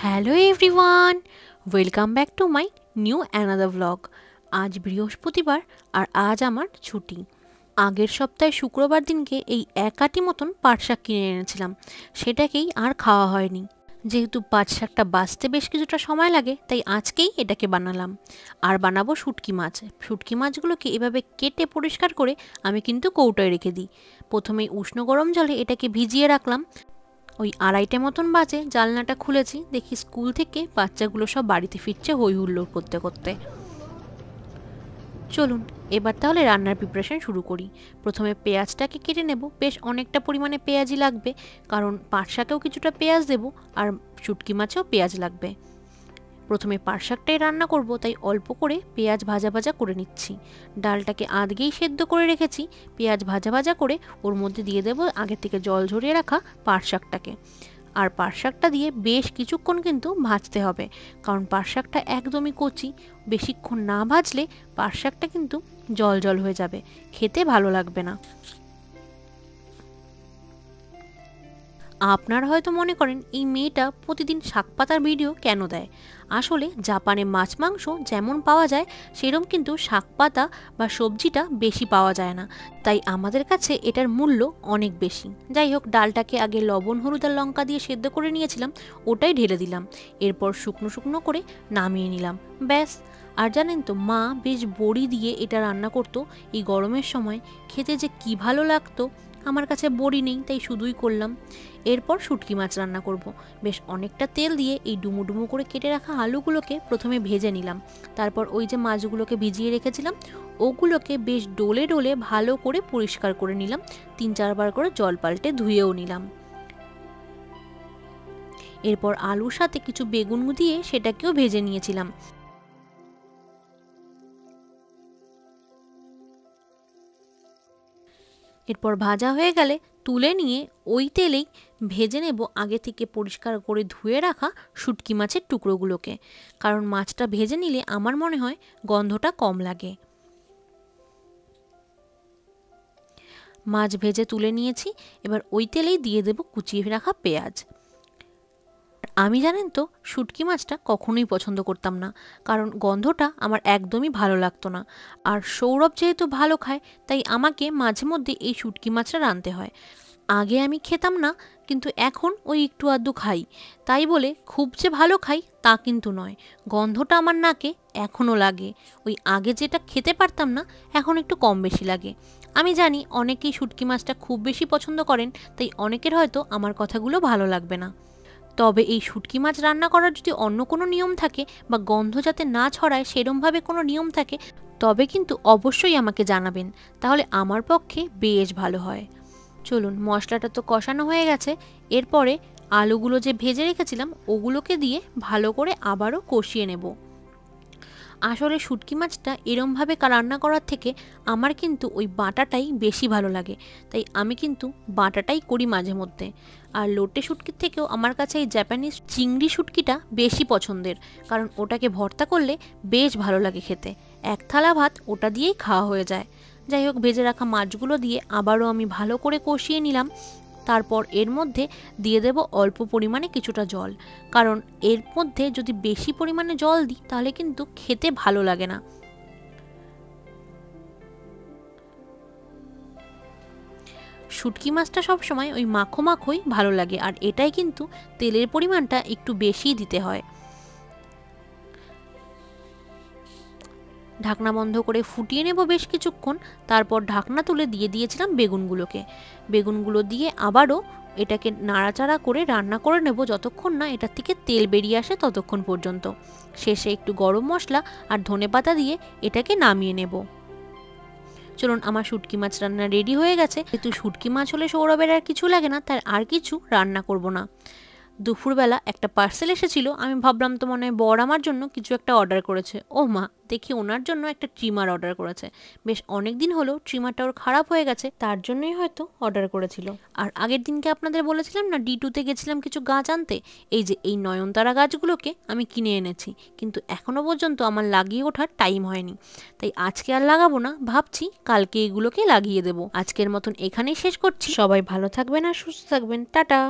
Hello everyone, welcome back to my new another blog. আজ বৃহস্পতিবার আর আজ আমার ছুটি। আগের সপ্তাহে শুক্রবার দিনকে এই এক আটি মতন পাট শাক কিনে এনেছিলাম, সেটাকেই আর খাওয়া হয়নি। যেহেতু পাট শাকটা বাছতে বেশ কিছুটা সময় লাগে, তাই আজকেই এটাকে বানালাম। আর বানাবো শুটকি মাছ। শুটকি মাছগুলোকে এভাবে কেটে পরিষ্কার করে আমি কিন্তু কৌটোয় রেখে দিই। প্রথমেই উষ্ণ গরম জলে এটাকে ভিজিয়ে রাখলাম। ওই 2:30 মতন বাজে জানলাটা খুলেছি, দেখি স্কুল থেকে বাচ্চাগুলো সব বাড়িতে ফিরছে হই হুল্লোড় করতে করতে। চলুন এবার তাহলে রান্নার প্রিপারেশন শুরু করি। প্রথমে পেঁয়াজটাকে কেটে নেব, বেশ অনেকটা পরিমাণে পেঁয়াজই লাগবে, কারণ পাট শাকেও কিছুটা পেঁয়াজ দেবো আর শুটকি মাছেও পেঁয়াজ লাগবে। প্রথমে পাট শাকটাই রান্না করব, তাই অল্প করে পেঁয়াজ ভাজা ভাজা করে নিচ্ছি। ডালটাকে আধগেই সেদ্ধ করে রেখেছি, পেঁয়াজ ভাজা ভাজা করে ওর মধ্যে দিয়ে দেবো আগে থেকে জল ঝরিয়ে রাখা পাট শাকটাকে। আর পাট শাকটা দিয়ে বেশ কিছুক্ষণ কিন্তু ভাজতে হবে, কারণ পাট শাকটা একদমই কচি। বেশিক্ষণ না ভাজলে পাট শাকটা কিন্তু জল জল হয়ে যাবে, খেতে ভালো লাগবে না। আপনারা হয়তো মনে করেন এই মেয়েটা প্রতিদিন শাক পাতার ভিডিও কেন দেয়। আসলে জাপানে মাছ মাংস যেমন পাওয়া যায়, সেরকম কিন্তু শাক পাতা বা সবজিটা বেশি পাওয়া যায় না, তাই আমাদের কাছে এটার মূল্য অনেক বেশি। যাই হোক, ডালটাকে আগে লবণ হলুদ আর লঙ্কা দিয়ে সেদ্ধ করে নিয়েছিলাম, ওটাই ঢেলে দিলাম। এরপর শুকনো শুকনো করে নামিয়ে নিলাম, ব্যাস। আর জানেন তো, মা বেশ বড়ি দিয়ে এটা রান্না করতো এই গরমের সময়, খেতে যে কী ভালো লাগতো। আমার কাছে বড়ি নেই, তাই শুধুই করলাম। এরপর শুটকি মাছ রান্না করব। বেশ অনেকটা তেল দিয়ে এই ডুমো ডুমো করে কেটে রাখা আলুগুলোকে প্রথমে ভেজে নিলাম। তারপর ওই যে মাছগুলোকে ভিজিয়ে রেখেছিলাম, ওগুলোকে বেশ ডোলে ডোলে ভালো করে পরিষ্কার করে নিলাম। 3-4 বার করে জল পাল্টে ধুয়েও নিলাম। এরপর আলুর সাথে কিছু বেগুন দিয়ে সেটাকেও ভেজে নিয়েছিলাম। এরপর ভাজা হয়ে গেলে তুলে নিয়ে ওই তেলেই ভেজে নেব আগে থেকে পরিষ্কার করে ধুয়ে রাখা শুটকি মাছের টুকরোগুলোকে, কারণ মাছটা ভেজে নিলে আমার মনে হয় গন্ধটা কম লাগে। মাছ ভেজে তুলে নিয়েছি, এবার ওই তেলেই দিয়ে দেব কুচিয়ে রাখা পেঁয়াজ। আমি জানেন তো, শুটকি মাছটা কখনোই পছন্দ করতাম না, কারণ গন্ধটা আমার একদমই ভালো লাগতো না। আর সৌরভ যেহেতু ভালো খায়, তাই আমাকে মাঝে মধ্যে এই শুটকি মাছটা রাঁধতে হয়। আগে আমি খেতাম না, কিন্তু এখন ওই একটু আধটু খাই। তাই বলে খুব যে ভালো খাই তা কিন্তু নয়, গন্ধটা আমার নাকে এখনও লাগে। ওই আগে যেটা খেতে পারতাম না, এখন একটু কম বেশি লাগে। আমি জানি অনেকেই শুটকি মাছটা খুব বেশি পছন্দ করেন, তাই অনেকের হয়তো আমার কথাগুলো ভালো লাগবে না। তবে এই শুটকি মাছ রান্না করার যদি অন্য কোনো নিয়ম থাকে, বা গন্ধ যাতে না ছড়ায় সেরমভাবে কোনো নিয়ম থাকে, তবে কিন্তু অবশ্যই আমাকে জানাবেন, তাহলে আমার পক্ষে বেশ ভালো হয়। চলুন, মশলাটা তো কষানো হয়ে গেছে। এরপরে আলুগুলো যে ভেজে রেখেছিলাম ওগুলোকে দিয়ে ভালো করে আবারও কষিয়ে নেব। আসলে শুটকি মাছটা এরমভাবে রান্না করার থেকে আমার কিন্তু ওই বাটাটাই বেশি ভালো লাগে, তাই আমি কিন্তু বাটাটাই করি মাঝে মধ্যে। আর লোটে শুটকির থেকেও আমার কাছে এই জাপানিজ চিংড়ি শুটকিটা বেশি পছন্দের, কারণ ওটাকে ভর্তা করলে বেশ ভালো লাগে খেতে। এক থালা ভাত ওটা দিয়েই খাওয়া হয়ে যায়। যাই হোক, ভেজে রাখা মাছগুলো দিয়ে আবারও আমি ভালো করে কষিয়ে নিলাম। তারপর এর মধ্যে দিয়ে দেব অল্প পরিমাণে কিছুটা জল, কারণ এর মধ্যে যদি বেশি পরিমাণে জল দিই তাহলে কিন্তু খেতে ভালো লাগে না। শুটকি মাছটা সবসময় ওই মাখো মাখোই ভালো লাগে, আর এটাই কিন্তু তেলের পরিমাণটা একটু বেশিই দিতে হয়। ঢাকনা বন্ধ করে ফুটিয়ে নেব বেশ কিছুক্ষণ। তারপর ঢাকনা তুলে দিয়ে দিয়েছিলাম বেগুনগুলোকে। বেগুনগুলো দিয়ে আবারও এটাকে নাড়াচাড়া করে রান্না করে নেব যতক্ষণ না এটার থেকে তেল বেরিয়ে আসে ততক্ষণ পর্যন্ত। শেষে একটু গরম মশলা আর ধনেপাতা দিয়ে এটাকে নামিয়ে নেব। চলুন, আমার শুটকি মাছ রান্না রেডি হয়ে গেছে। যেহেতু শুটকি মাছ হলে সৌরভের আর কিছু লাগে না, তার আর কিছু রান্না করব না। দুপুরবেলা একটা পার্সেল এসেছিল, আমি ভাবলাম তো মনে হয় বর আমার জন্য কিছু একটা অর্ডার করেছে। ও মা, দেখি ওনার জন্য একটা ট্রিমার অর্ডার করেছে। বেশ অনেক দিন হলো ট্রিমারটা ওর খারাপ হয়ে গেছে, তার জন্যই হয়তো অর্ডার করেছিল। আর আগের দিনকে আপনাদের বলেছিলাম না, D2-তে গেছিলাম কিছু গাছ আনতে। এই যে এই নয়নতারা গাছগুলোকে আমি কিনে এনেছি, কিন্তু এখনো পর্যন্ত আমার লাগিয়ে ওঠার টাইম হয়নি, তাই আজকে আর লাগাবো না, ভাবছি কালকে এগুলোকে লাগিয়ে দেবো। আজকের মতন এখানেই শেষ করছি। সবাই ভালো থাকবেন আর সুস্থ থাকবেন, টাটা।